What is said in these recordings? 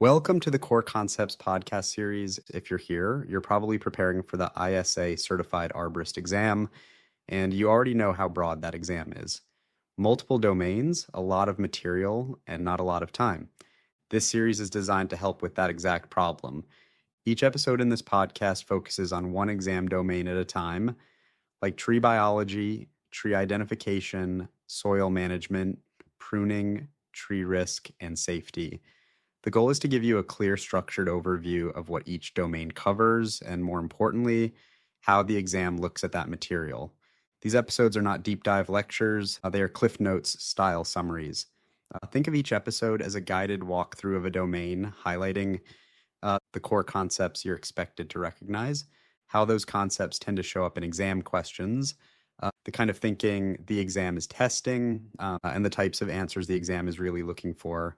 Welcome to the Core Concepts podcast series. If you're here, you're probably preparing for the ISA Certified Arborist exam, and you already know how broad that exam is. Multiple domains, a lot of material, and not a lot of time. This series is designed to help with that exact problem. Each episode in this podcast focuses on one exam domain at a time, like tree biology, tree identification, soil management, pruning, tree risk, and safety. The goal is to give you a clear, structured overview of what each domain covers, and more importantly, how the exam looks at that material. These episodes are not deep dive lectures, they are CliffNotes style summaries. Think of each episode as a guided walkthrough of a domain, highlighting the core concepts you're expected to recognize, how those concepts tend to show up in exam questions, the kind of thinking the exam is testing, and the types of answers the exam is really looking for.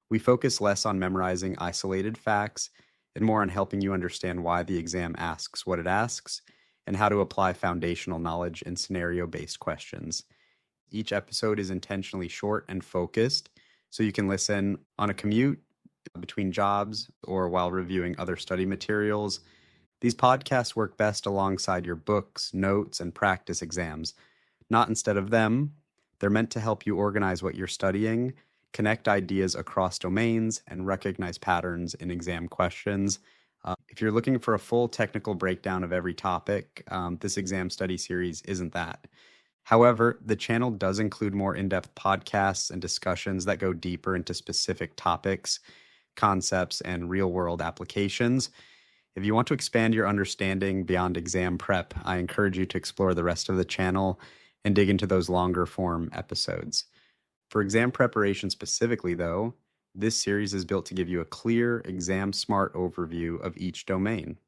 We focus less on memorizing isolated facts and more on helping you understand why the exam asks what it asks and how to apply foundational knowledge in scenario-based questions. Each episode is intentionally short and focused, so you can listen on a commute, between jobs, or while reviewing other study materials. These podcasts work best alongside your books, notes, and practice exams, not instead of them. They're meant to help you organize what you're studying, connect ideas across domains, and recognize patterns in exam questions. If you're looking for a full technical breakdown of every topic, this exam study series isn't that. However, the channel does include more in-depth podcasts and discussions that go deeper into specific topics, concepts, and real-world applications. If you want to expand your understanding beyond exam prep, I encourage you to explore the rest of the channel and dig into those longer form episodes. For exam preparation specifically, though, this series is built to give you a clear, exam-smart overview of each domain.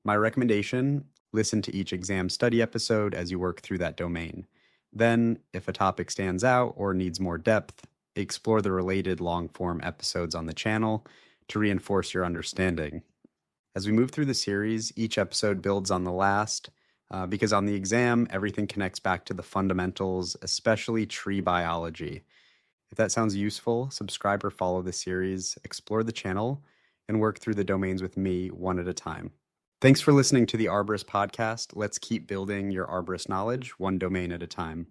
My recommendation, listen to each exam study episode as you work through that domain. Then, if a topic stands out or needs more depth, explore the related long-form episodes on the channel to reinforce your understanding. As we move through the series, each episode builds on the last, because on the exam, everything connects back to the fundamentals, especially tree biology. If that sounds useful, subscribe or follow the series, explore the channel, and work through the domains with me one at a time. Thanks for listening to the Arborist Podcast. Let's keep building your arborist knowledge one domain at a time.